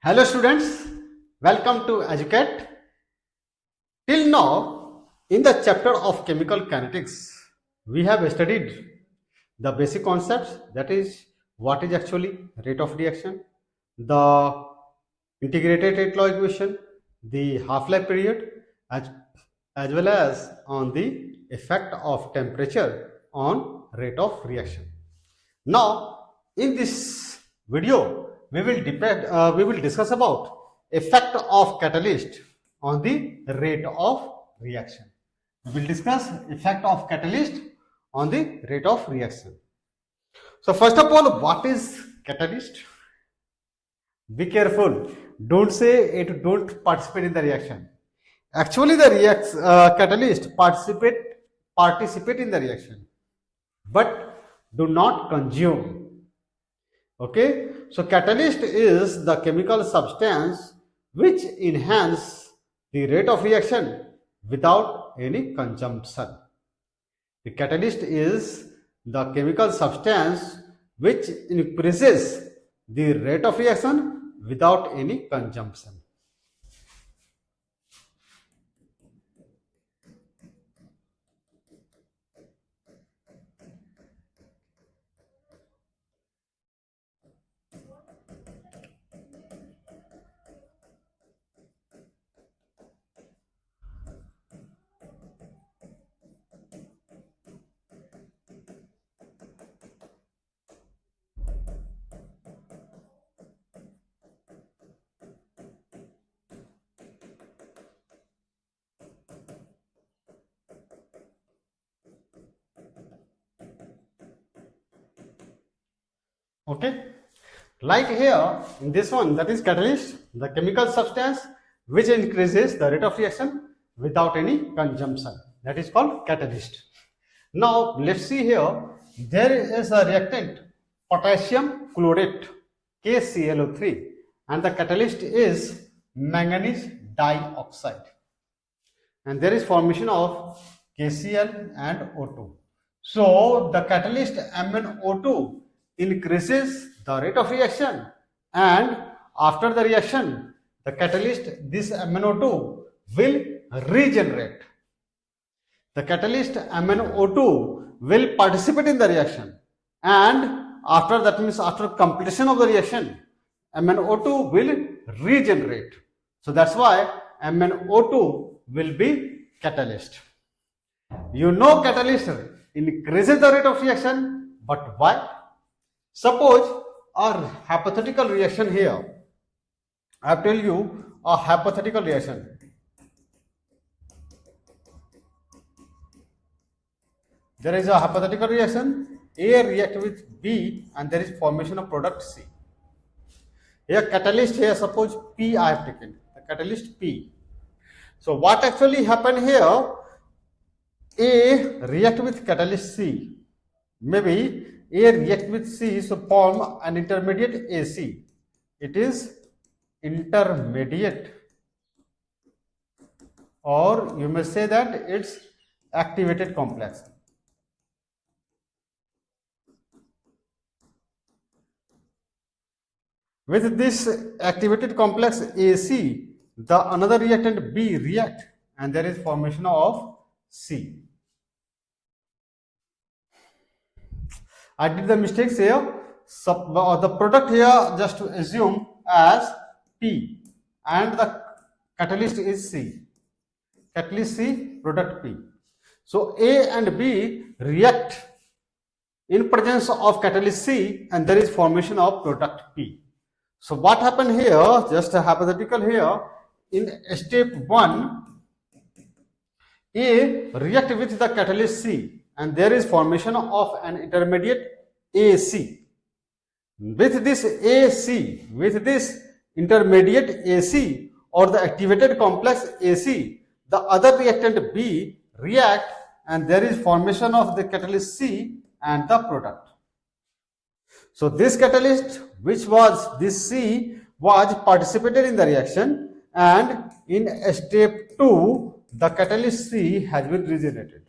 Hello students, welcome to Educate. Till now, in the chapter of chemical kinetics, we have studied the basic concepts, that is what is actually rate of reaction, the integrated rate law equation, the half-life period, as well as on the effect of temperature on rate of reaction. Now, in this video, we will discuss about effect of catalyst on the rate of reaction. We will discuss effect of catalyst on the rate of reaction. So first of all, what is catalyst? Be careful. Don't say it don't participate in the reaction. Actually, the catalyst participate in the reaction, but do not consume. Okay, so catalyst is the chemical substance which enhance the rate of reaction without any consumption. The catalyst is the chemical substance which increases the rate of reaction without any consumption. Okay, like here in this one, that is catalyst, the chemical substance which increases the rate of reaction without any consumption, that is called catalyst. Now let's see here, there is a reactant potassium chlorate KClO3 and the catalyst is manganese dioxide, and there is formation of KCl and O2. So the catalyst MnO2 increases the rate of reaction, and after the reaction the catalyst, this MnO2 will regenerate. The catalyst MnO2 will participate in the reaction, and after that means after completion of the reaction MnO2 will regenerate. So that's why MnO2 will be catalyst. You know catalyst increases the rate of reaction, but why? Suppose a hypothetical reaction here. I have tell you a hypothetical reaction. There is a hypothetical reaction. A react with B and there is formation of product C. Here catalyst, here suppose P I have taken, the catalyst P. So what actually happened here? A react with catalyst C. Maybe A react with C, so form an intermediate AC. It is intermediate, or you may say that it's activated complex. With this activated complex AC, the another reactant B react and there is formation of C. I did the mistakes here. So, the product here just to assume as P and the catalyst is C. Catalyst C, product P. So A and B react in presence of catalyst C and there is formation of product P. So what happened here, just a hypothetical here, in step 1, A react with the catalyst C and there is formation of an intermediate AC. With this AC, with this intermediate AC or the activated complex AC, the other reactant B react and there is formation of the catalyst C and the product. So this catalyst, which was this C, was participated in the reaction, and in step 2 the catalyst C has been regenerated.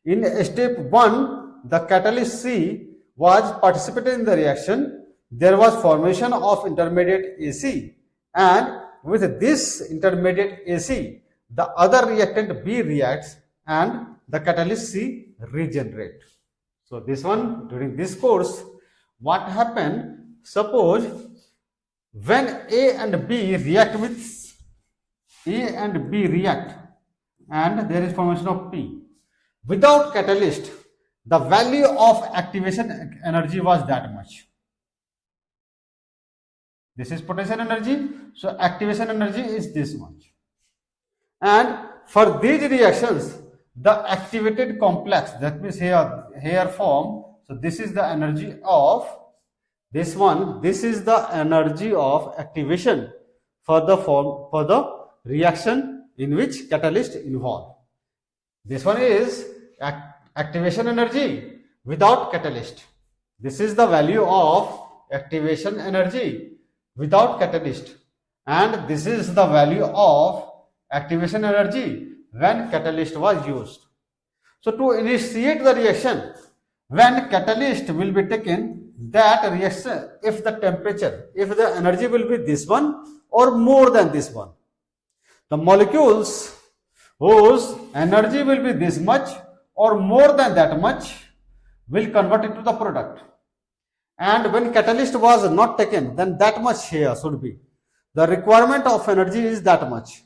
In step 1 the catalyst C was participated in the reaction there was formation of intermediate AC, and with this intermediate AC, the other reactant B reacts and the catalyst C regenerate. So this one, during this course, what happened? Suppose when A and B react and there is formation of P. Without catalyst, the value of activation energy was that much. This is potential energy, so activation energy is this much. And for these reactions, the activated complex, that means here form, so this is the energy of this one, this is the energy of activation for the reaction in which catalyst involved. This one is activation energy without catalyst. This is the value of activation energy without catalyst, and this is the value of activation energy when catalyst was used. So to initiate the reaction, when catalyst will be taken, that reaction, if the temperature, if the energy will be this one or more than this one, the molecules whose energy will be this much or more than that much will convert into the product. And when catalyst was not taken, then that much here should be. The requirement of energy is that much.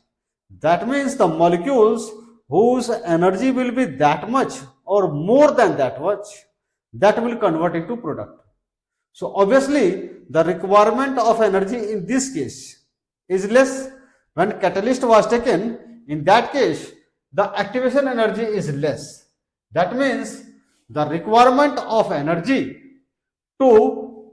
That means the molecules whose energy will be that much or more than that much, that will convert into product. So obviously the requirement of energy in this case is less. When catalyst was taken, in that case the activation energy is less. That means the requirement of energy to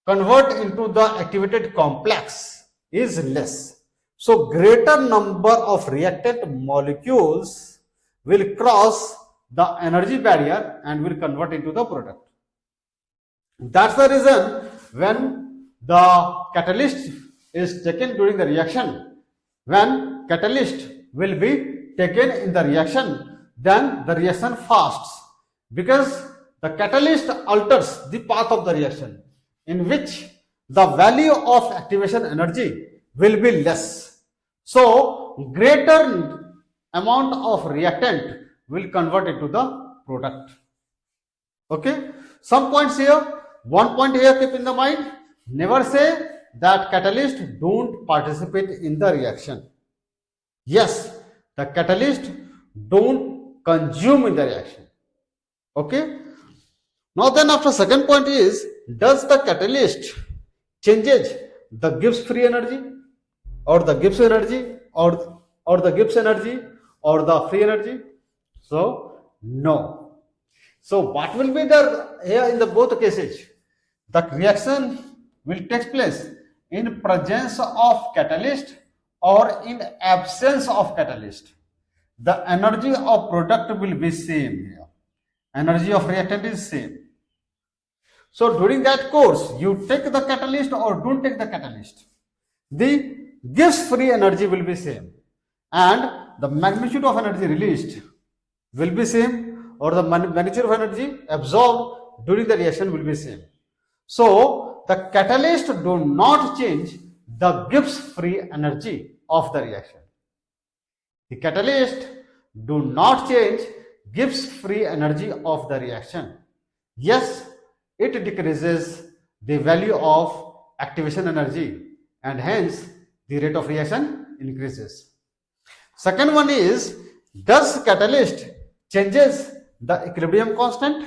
convert into the activated complex is less. So greater number of reactant molecules will cross the energy barrier and will convert into the product. That's the reason when the catalyst is taken during the reaction, when catalyst will be taken in the reaction, then the reaction fasts, because the catalyst alters the path of the reaction, in which the value of activation energy will be less. So greater amount of reactant will convert into the product. Okay, some points here. One point here, keep in the mind, never say that catalyst don't participate in the reaction. Yes, the catalyst don't consume in the reaction. Okay. Now then, after second point is, does the catalyst changes the Gibbs free energy or the Gibbs energy or the Gibbs energy or the free energy? So no. So what will be the here in the both cases? The reaction will take place in presence of catalyst or in absence of catalyst. The energy of product will be same here. Energy of reactant is same. So during that course, you take the catalyst or don't take the catalyst, the Gibbs free energy will be same, and the magnitude of energy released will be same, or the magnitude of energy absorbed during the reaction will be same. So the catalyst do not change the Gibbs free energy of the reaction. The catalyst do not change Gibbs free energy of the reaction. Yes, it decreases the value of activation energy, and hence the rate of reaction increases. Second one is, does catalyst changes the equilibrium constant?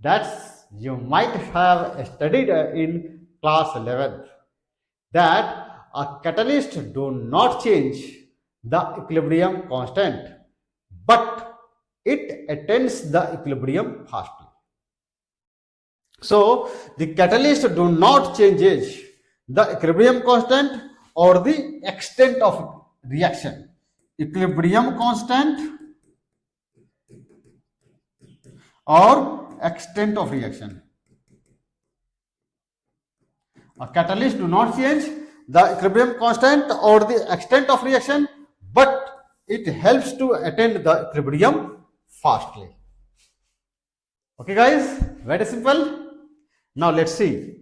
That's you might have studied in class 11th, that a catalyst do not change the equilibrium constant, but it attains the equilibrium fastly. So the catalyst do not change the equilibrium constant or the extent of reaction. Equilibrium constant or extent of reaction. A catalyst do not change the equilibrium constant or the extent of reaction, but it helps to attain the equilibrium fastly. Okay guys, very simple. Now let's see.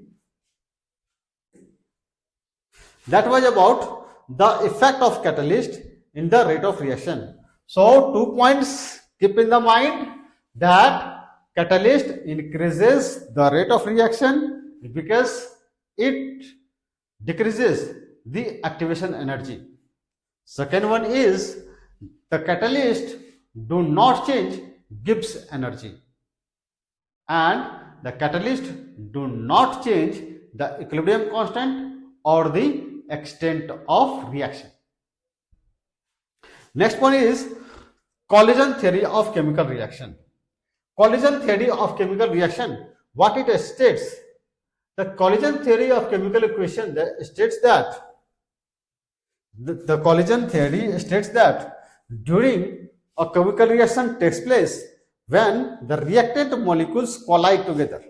That was about the effect of catalyst in the rate of reaction. So 2 points keep in the mind, that catalyst increases the rate of reaction because it decreases the activation energy. Second one is, the catalyst do not change Gibbs energy, and the catalyst do not change the equilibrium constant or the extent of reaction. Next one is collision theory of chemical reaction. Collision theory of chemical reaction, what it states? The collision theory of chemical equation states that the collision theory states that during a chemical reaction takes place when the reactant molecules collide together.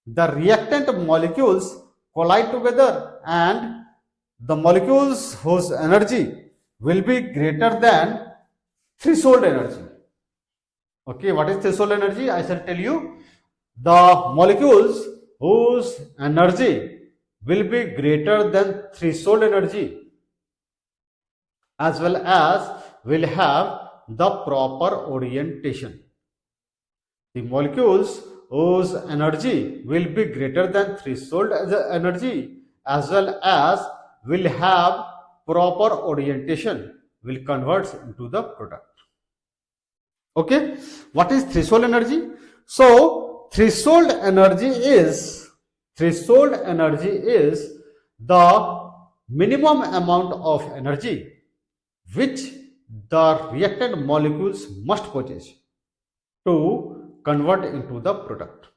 The reactant molecules collide together and the molecules whose energy will be greater than threshold energy. Okay, what is threshold energy? I shall tell you. The molecules whose energy will be greater than threshold energy, as well as will have the proper orientation. The molecules whose energy will be greater than threshold energy, as well as will have proper orientation, will convert into the product. Okay, what is threshold energy? So threshold energy is the minimum amount of energy which the reactant molecules must possess to convert into the product.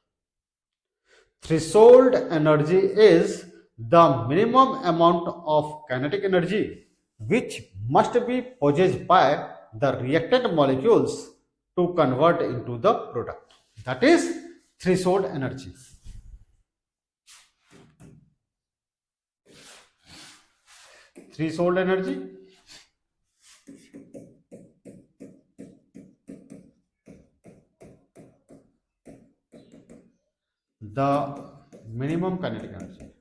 Threshold energy is the minimum amount of kinetic energy which must be possessed by the reactant molecules to convert into the product. That is threshold energy. Threshold energy. The minimum kinetic energy.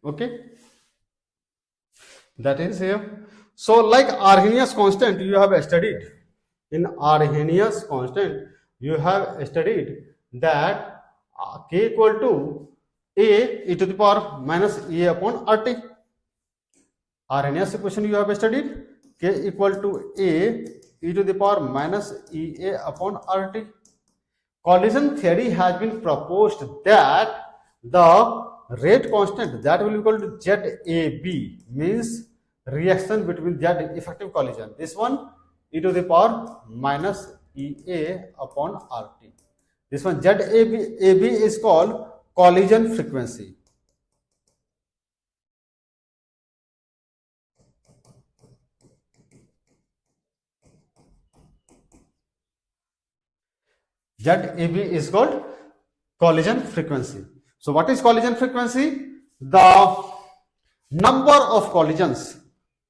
Okay, that is here. So like Arrhenius constant you have studied. In Arrhenius constant you have studied that k equal to a e to the power minus a upon RT. Arrhenius equation you have studied, k equal to a e to the power minus ea upon RT. Collision theory has been proposed that the rate constant that will be equal to ZAB, means reaction between Z effective collision. This one e to the power minus EA upon RT. This one ZAB is called collision frequency. ZAB is called collision frequency. So what is collision frequency? The number of collisions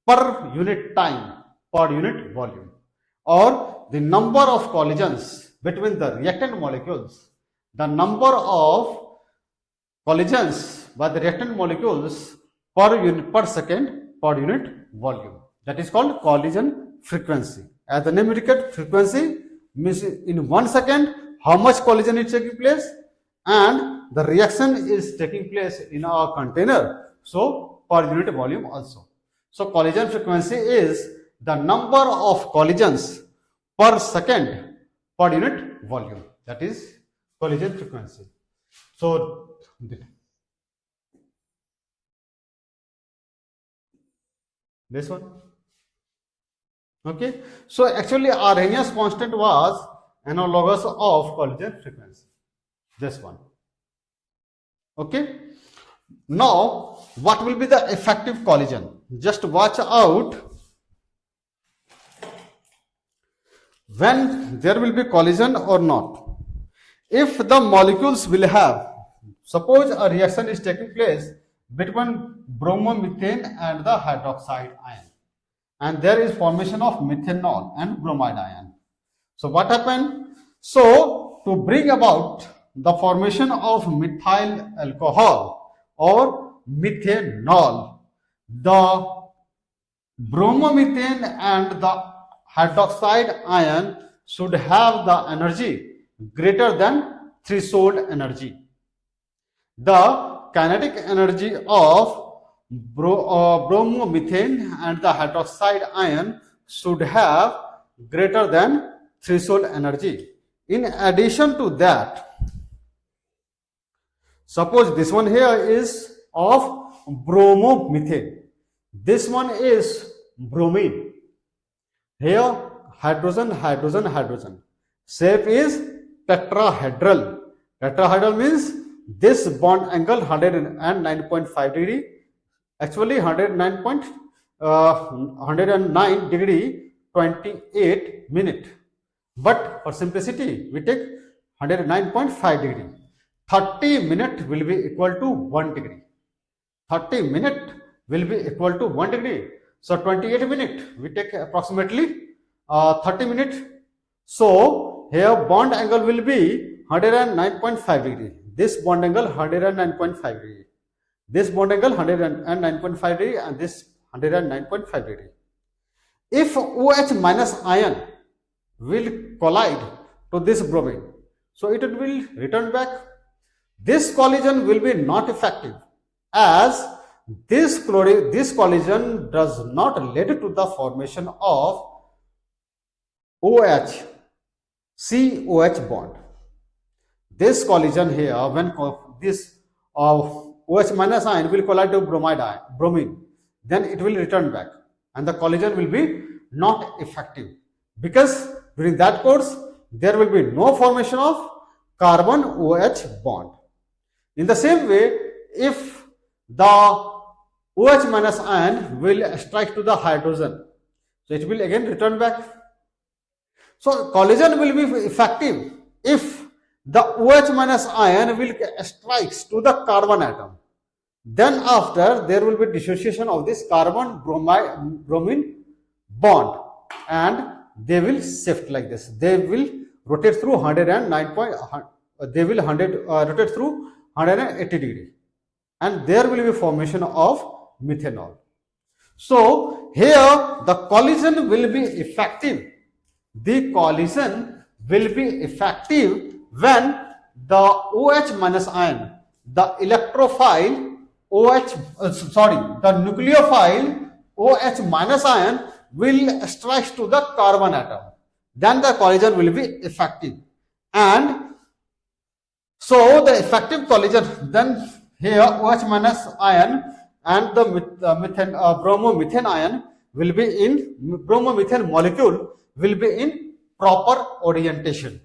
per unit time, per unit volume, or the number of collisions between the reactant molecules, the number of collisions by the reactant molecules per second per unit volume. That is called collision frequency. As the name indicates, frequency means in 1 second how much collision is taking place, and the reaction is taking place in a container, so per unit volume also. So collision frequency is the number of collisions per second per unit volume. That is collision frequency. So this one. Okay, so actually Arrhenius constant was analogous of collision frequency. This one. Okay. Now, what will be the effective collision? Just watch out. When there will be collision or not. If the molecules will have, suppose a reaction is taking place between bromomethane and the hydroxide ion, and there is formation of methanol and bromide ion. So what happened? So to bring about the formation of methyl alcohol or methanol, the bromomethane and the hydroxide ion should have the energy greater than threshold energy. The kinetic energy of bromomethane and the hydroxide ion should have greater than threshold energy. In addition to that, suppose this one here is of bromomethane, this one is bromine. Here hydrogen, hydrogen, hydrogen. Shape is tetrahedral. Tetrahedral means this bond angle 109.5 degree, actually 109 degree 28 minute. But for simplicity, we take 109.5 degree. 30 minute will be equal to 1 degree. 30 minute will be equal to 1 degree. So 28 minute, we take approximately 30 minutes. So here bond angle will be 109.5 degree. This bond angle 109.5 degree. This bond angle 109.5 degree and this 109.5 degree. If OH minus ion will collide to this bromine, so it will return back. This collision will be not effective as this collision does not lead to the formation of OH COH bond. This collision here, when this OH minus ion will collide to bromine, then it will return back and the collision will be not effective, because during that course there will be no formation of carbon OH bond. In the same way, if the OH minus ion will strike to the hydrogen, so it will again return back. So collision will be effective if the OH minus ion will strikes to the carbon atom. Then after there will be dissociation of this carbon bromine bond and they will shift like this. They will rotate through 180 degree and there will be formation of methanol. So here the collision will be effective. The collision will be effective when the OH minus ion, the electrophile the nucleophile OH minus ion will strike to the carbon atom. Then the collision will be effective. And so the effective collision, then here OH minus ion and the bromomethane ion will be in, bromomethane molecule will be in proper orientation.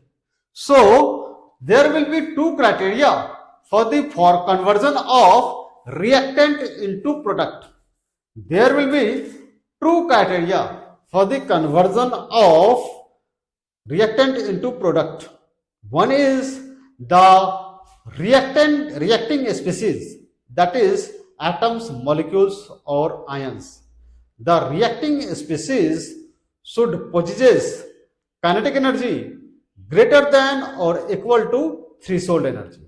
So there will be two criteria for conversion of reactant into product. There will be two criteria for the conversion of reactant into product. One is the reacting species, that is atoms, molecules or ions. The reacting species should possess kinetic energy greater than or equal to threshold energy.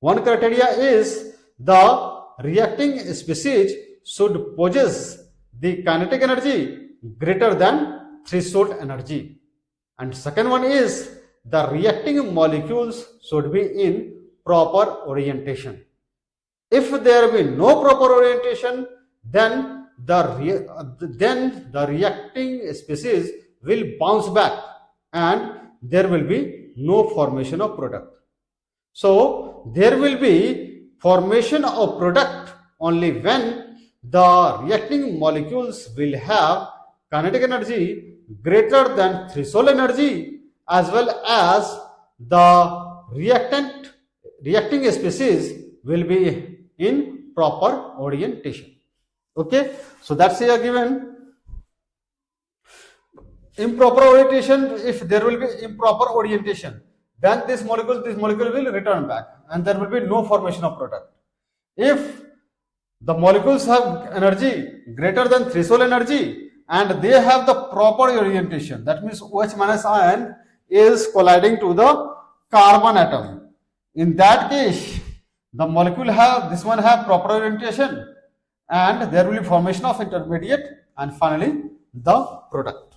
One criteria is the reacting species should possess the kinetic energy greater than threshold energy. And second one is the reacting molecules should be in proper orientation. If there will be no proper orientation, then the reacting species will bounce back and there will be no formation of product. So there will be formation of product only when the reacting molecules will have kinetic energy greater than threshold energy as well as the reacting species will be in proper orientation. Okay, so that's here given. Improper orientation, if there will be improper orientation, then this molecule will return back and there will be no formation of product. If the molecules have energy greater than threshold energy and they have the proper orientation, that means OH minus ion is colliding to the carbon atom. In that case, the molecule have proper orientation and there will be formation of intermediate and finally the product.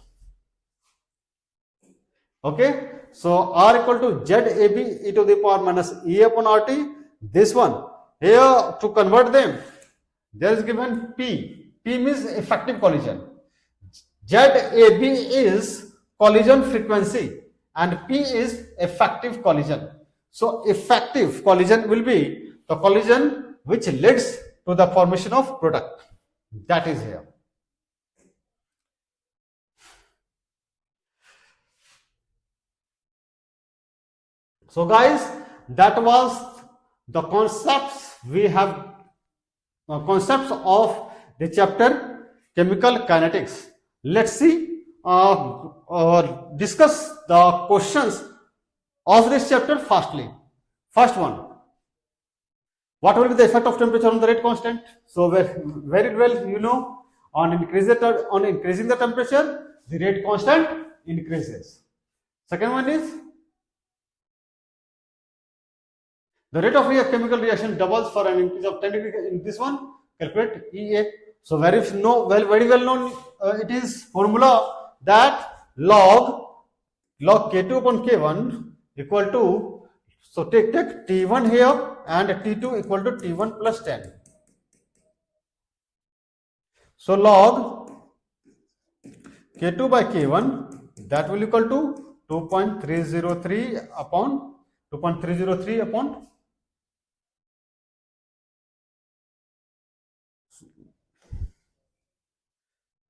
Okay, so R equal to ZAB e to the power minus E upon RT. This one here, to convert them, there is given P. P means effective collision. ZAB is collision frequency and P is effective collision. So effective collision will be the collision which leads to the formation of product. That is here. So guys, that was the concepts we have, concepts of the chapter chemical kinetics. Let's see, discuss the questions of this chapter firstly. First one, what will be the effect of temperature on the rate constant? So very well you know, on increasing the temperature, the rate constant increases. Second one is, the rate of chemical reaction doubles for an increase of 10 degrees. In this one, calculate EA. So very well known, it is formula that log K2 upon K1 equal to, so take T1 here and T2 equal to T1 plus 10. So log K2 by K1, that will equal to 2.303 upon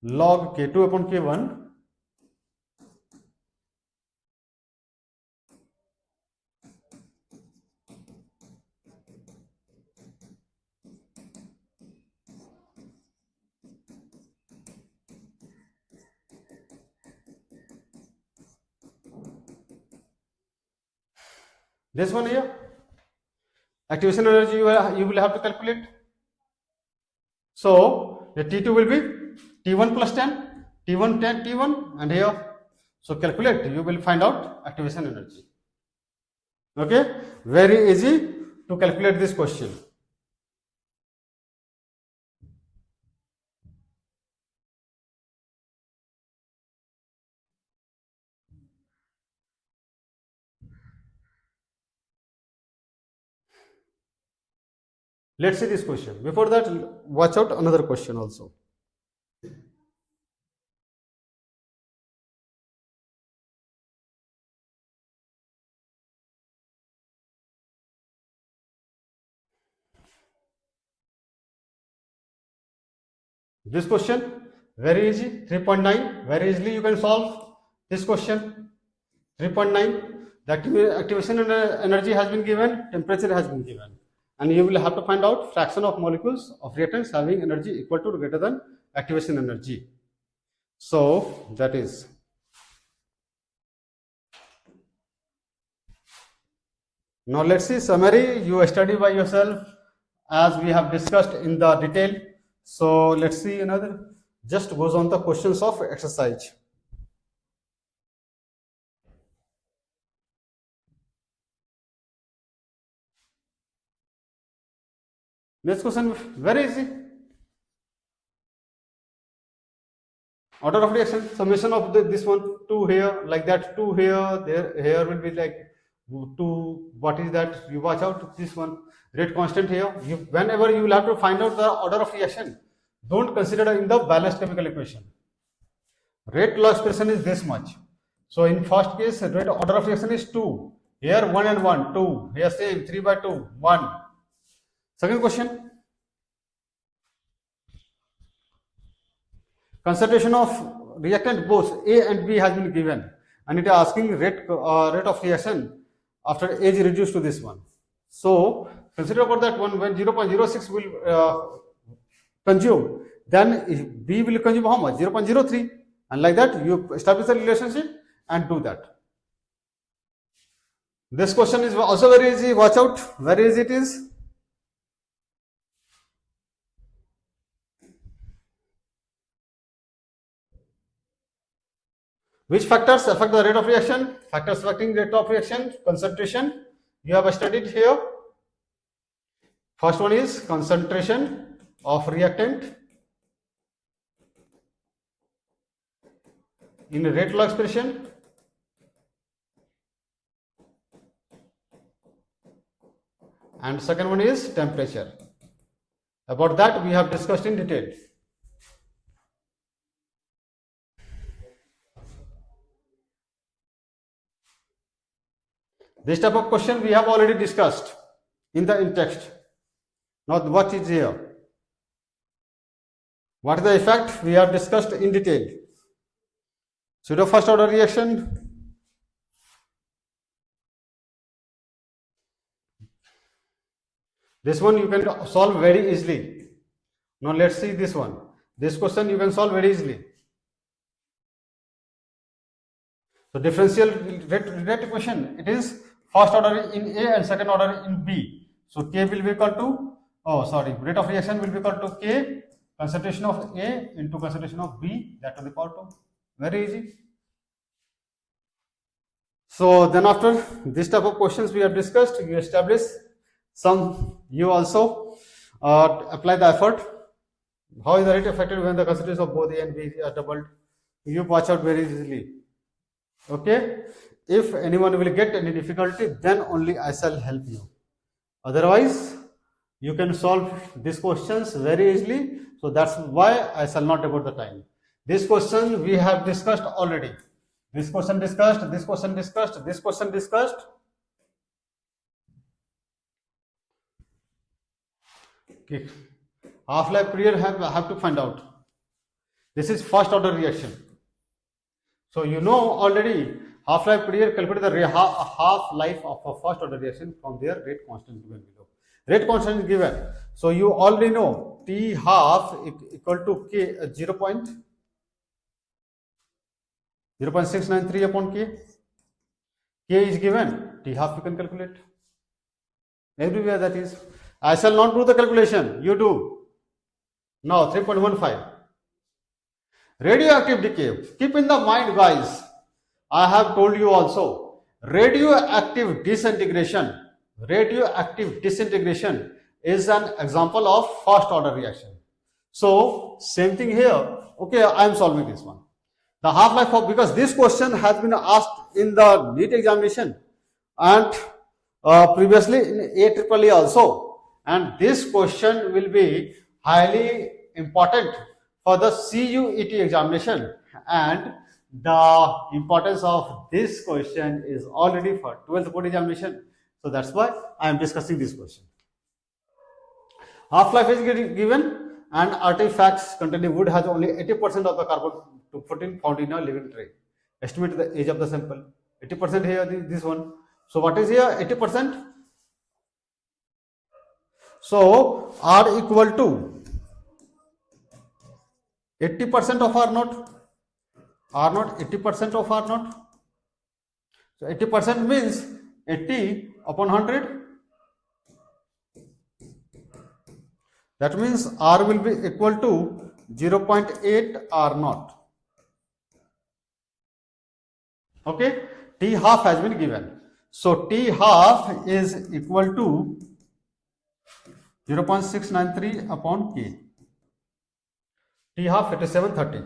log K2 upon K1 this one here, activation energy you will have to calculate. So the T2 will be T1 plus 10, T1 10, T1 and here. So calculate, you will find out activation energy. Okay, very easy to calculate this question. Let's see this question. Before that, watch out another question also. This question, very easy, 3.9, very easily you can solve this question. 3.9, the activation energy has been given, temperature has been given. And you will have to find out fraction of molecules of reactants having energy equal to or greater than activation energy. So that is, now let's see summary. You study by yourself as we have discussed in the detail. So let's see another, just goes on the questions of exercise. Next question, very easy. Order of reaction, summation of this one, 2 here, like that, 2 here, here will be like 2, what is that? You watch out this one, rate constant here. Whenever you will have to find out the order of reaction, don't consider in the balanced chemical equation. Rate law expression is this much. So in first case, rate order of reaction is 2. Here 1 and 1, 2. Here same, 3 by 2, 1. Second question. Concentration of reactant both A and B has been given. and it is asking rate of reaction after age reduced to this one. So consider about that one. When 0.06 will consume, then B will consume how much? 0.03, and like that you establish the relationship and do that. This question is also very easy. Watch out, very easy it is. Which factors affect the rate of reaction? Factors affecting rate of reaction: concentration. You have studied here. First one is concentration of reactant in rate law expression. And second one is temperature. About that we have discussed in detail. This type of question we have already discussed in text. Now what is here? What is the effect? We have discussed in detail. Pseudo first order reaction. This one you can solve very easily. Now let's see this one. This question you can solve very easily. So differential rate equation, it is first order in A and second order in B. So K will be equal to, rate of reaction will be equal to K concentration of A into concentration of B, that to the power 2. Very easy. So then after this type of questions we have discussed, you establish some, you also apply the effort. How is the rate affected when the concentration of both A and B are doubled? You watch out very easily. Okay, if anyone will get any difficulty, then only I shall help you. Otherwise, you can solve these questions very easily. So that's why I shall not devote the time. This question we have discussed already. This question discussed, this question discussed, this question discussed. Okay. Half-life period have to find out. This is first order reaction. So you know already half-life period, calculate the half-life of a first order reaction from their rate constant given below. Rate constant is given. So you already know T half equal to K 0.693 upon K. K is given. T half you can calculate. Everywhere that is. I shall not do the calculation. You do. Now 3.15. Radioactive decay. Keep in the mind, guys, I have told you also, radioactive disintegration is an example of first order reaction. So same thing here. Okay, I am solving this one. The half-life of, because this question has been asked in the NEET examination and previously in AAA also, and this question will be highly important for the CUET examination, and the importance of this question is already for 12th board examination. So that's why I am discussing this question. Half-life is given, and artifacts containing wood has only 80% of the carbon 14 found in a living tray. Estimate the age of the sample. 80% here, this one. So what is here? 80%. So R equal to 80% of R naught. R naught, 80% of R naught. So 80% means 80 upon 100. That means R will be equal to 0.8 R naught. Okay, T half has been given. So T half is equal to 0.693 upon K. T half 5730.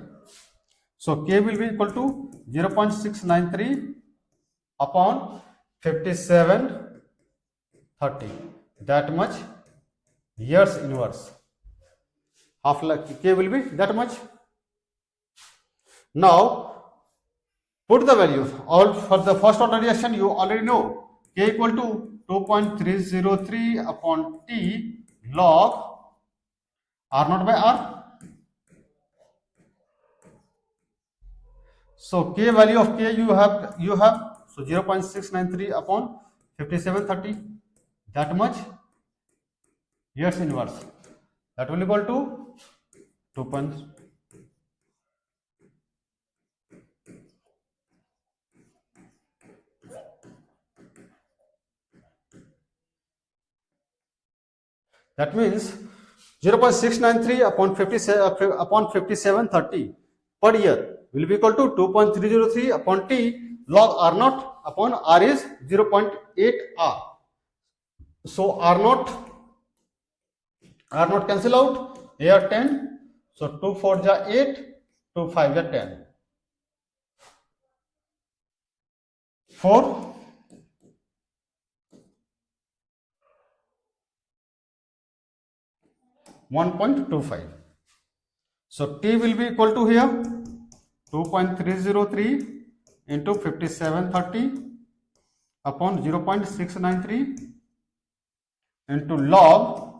So K will be equal to 0.693 upon 5730. That much years inverse. Half like K will be that much. Now put the value. All for the first order reaction you already know. K equal to 2.303 upon T log R naught by R. So k value of k you have so 0.693 upon 5730, that much years inverse, that will equal to 2. That means 0.693 upon 5730 per year will be equal to 2.303 upon t log r naught upon r is 0.8 r. So r naught cancel out, here 10, so 2 4 ja 8, 2 5 ja 10, 4 1.25. So t will be equal to here 2.303 into 5730 upon 0.693 into log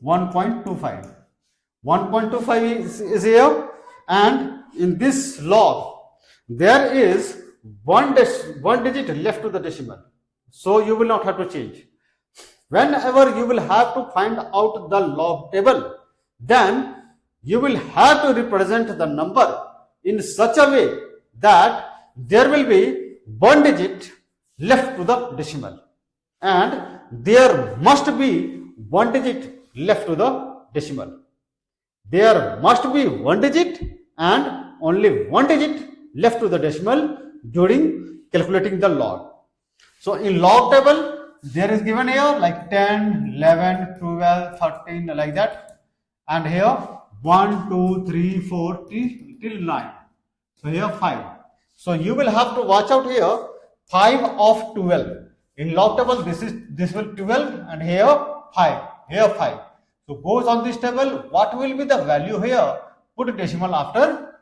1.25. 1.25 is here, and in this log there is one digit left to the decimal, so you will not have to change. Whenever you will have to find out the log table, then you will have to represent the number in such a way that there will be one digit left to the decimal, and there must be one digit left to the decimal. There must be one digit and only one digit left to the decimal during calculating the log. So in log table, there is given here like 10, 11, 12, 13 like that, and here 1, 2, 3, 4 till 9. So here 5. So you will have to watch out here 5 of 12. In log table this will 12, and here 5, here 5. So goes on this table, what will be the value here? Put a decimal after,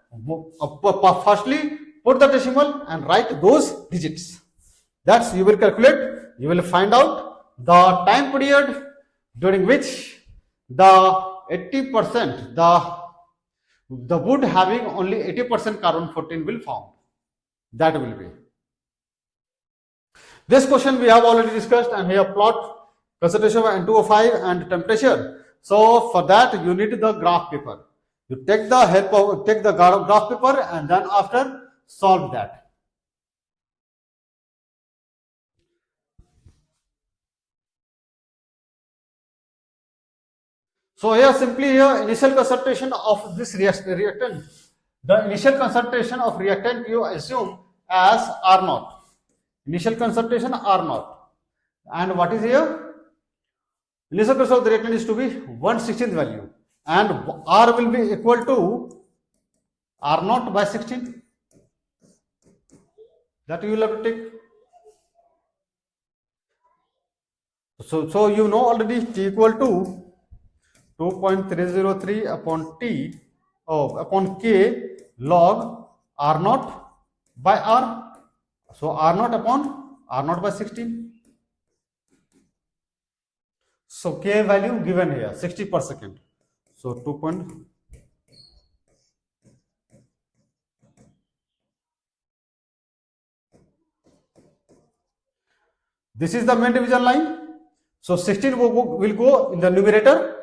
firstly put the decimal and write those digits. That's you will calculate. You will find out the time period during which the 80%, the wood having only 80% carbon 14 will form. That will be. This question we have already discussed, and here plot concentration of N2O5 and temperature. So for that you need the graph paper. You take the help of graph paper and then after solve that. So here simply here initial concentration of this reactant. The initial concentration of reactant you assume as R0. Initial concentration R0. And what is here? Initial concentration of the reactant is to be 1/16th value. And R will be equal to R0 by 16. That you will have to take. So you know already T equal to 2.303 upon T upon K log R0 by R. So R0 upon R0 by 16. So K value given here 60 per second. So 2. This is the main division line. So 16 will go in the numerator,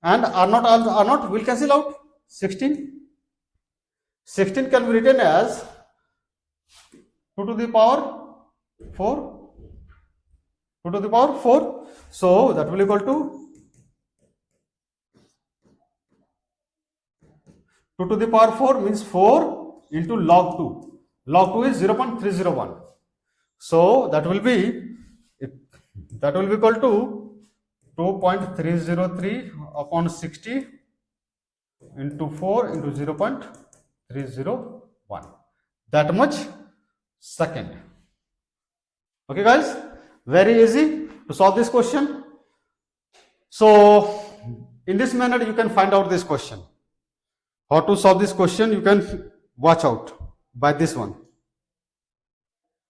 and R0 will cancel out 16. 16 can be written as 2 to the power 4. 2 to the power 4. So that will equal to 2 to the power 4 means 4 into log 2. Log 2 is 0.301. So that will be equal to 2.303 upon 60 into 4 into 0.301. That much second. Okay guys, very easy to solve this question. So in this manner you can find out this question. How to solve this question you can watch out by this one.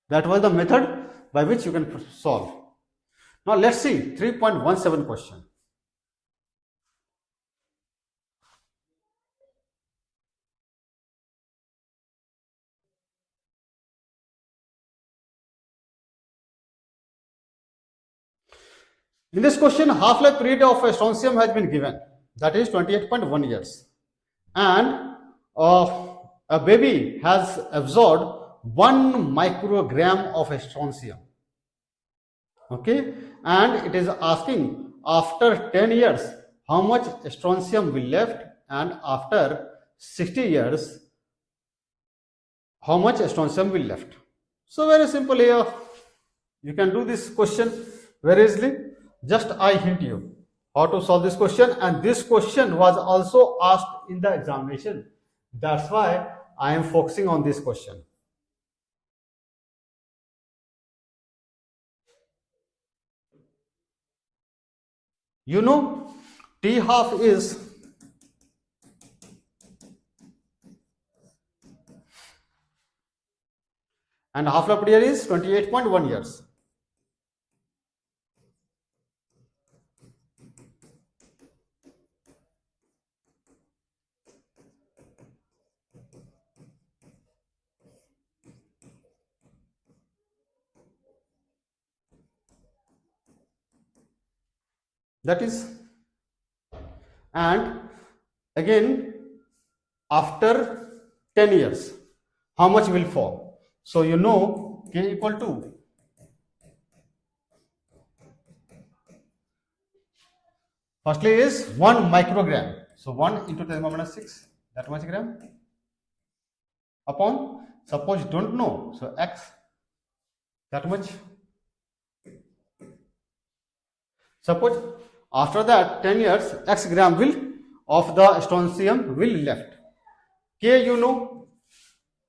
That was the method by which you can solve. Now let's see 3.17 question. In this question, half-life period of a strontium has been given, that is 28.1 years, and a baby has absorbed 1 microgram of strontium. Okay, and it is asking after 10 years how much strontium will left, and after 60 years how much strontium will left. So very simple here, you can do this question very easily. Just I hint you how to solve this question, and this question was also asked in the examination. That's why I am focusing on this question. You know, T half is and half-life period is 28.1 years. That is, and again after 10 years how much will fall. So you know K equal to firstly is 1 microgram. So 1 into 10 minus 6, that much gram, upon, suppose you don't know, so x, that much. Suppose after that 10 years x gram will of the strontium will left. K you know,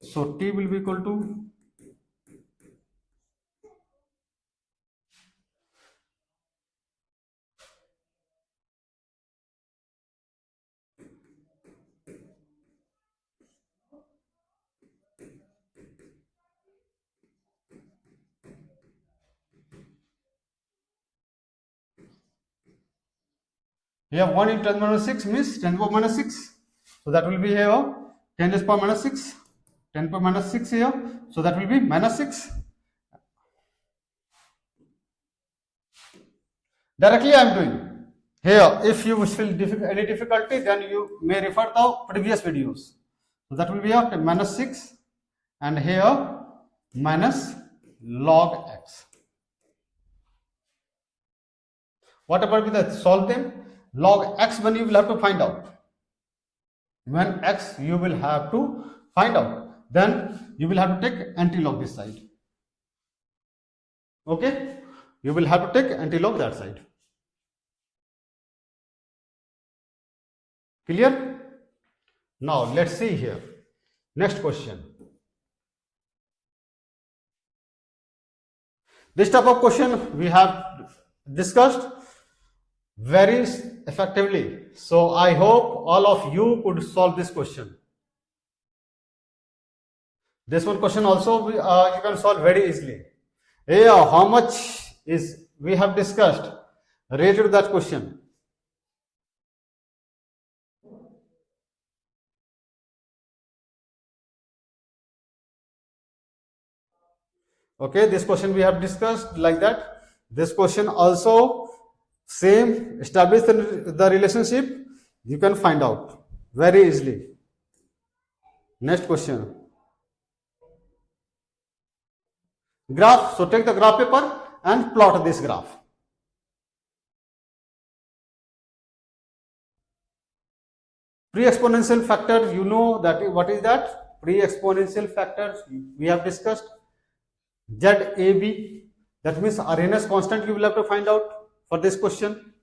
so T will be equal to here 1 into 10 minus 6 means 10 power minus 6. So that will be here 10 raised power minus 6. 10 power minus 6 here. So that will be minus 6. Directly I am doing. Here, if you feel any difficulty, then you may refer to previous videos. So that will be here minus 6, and here minus log x. Whatever we solve them, log x when you will have to find out. When x you will have to find out, then you will have to take anti-log this side. Okay, you will have to take anti-log that side. Clear? Now let's see here. Next question. This type of question we have discussed very effectively. So I hope all of you could solve this question. This one question also you can solve very easily. Here, how much is we have discussed related to that question? Okay, this question we have discussed like that. This question also same, establish the relationship, you can find out very easily. Next question. Graph, so take the graph paper and plot this graph. Pre-exponential factor, you know that what is that? Pre-exponential factor we have discussed. ZAB, that means Arrhenius constant you will have to find out for this question.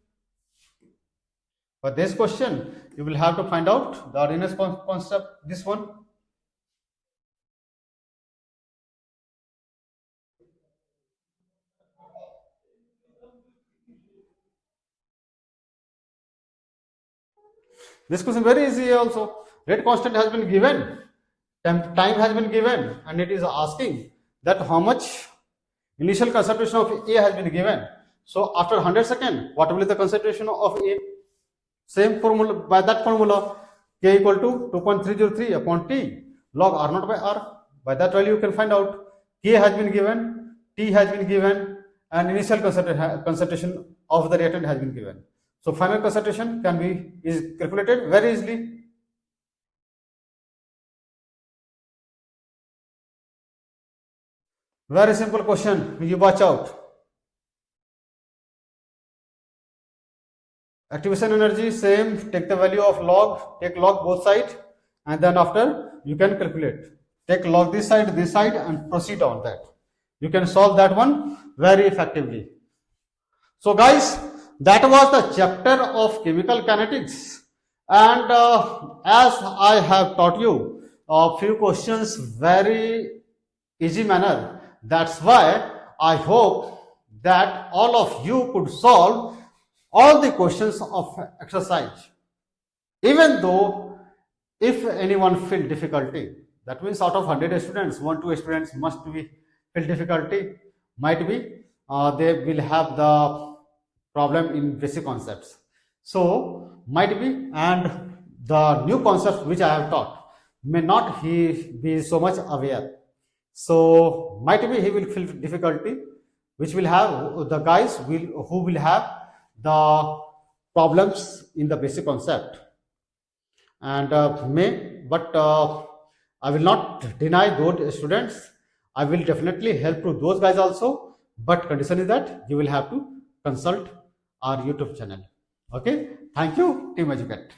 For this question, you will have to find out the Arrhenius constant, this one. This question very easy also. Rate constant has been given, time has been given, and it is asking that how much initial concentration of A has been given. So after 100 seconds, what will be the concentration of A? Same formula, by that formula, K equal to 2.303 upon T log R naught by R. By that value you can find out K has been given, T has been given, and initial concentration of the reactant has been given. So final concentration is calculated very easily. Very simple question, you watch out. Activation energy, same, take the value of log, take log both sides, and then after you can calculate. Take log this side, and proceed on that. You can solve that one very effectively. So guys, that was the chapter of chemical kinetics, and as I have taught you a few questions very easy manner, that's why I hope that all of you could solve all the questions of exercise. Even though if anyone feel difficulty, that means out of 100 students, 1-2 students must be feel difficulty, might be they will have the problem in basic concepts. So might be, and the new concepts which I have taught may not he be so much aware. So might be he will feel difficulty, which will have the guys who will have the problems in the basic concept, and I will not deny those students. I will definitely help to those guys also, but condition is that you will have to consult our YouTube channel. Okay, thank you, Team Educate.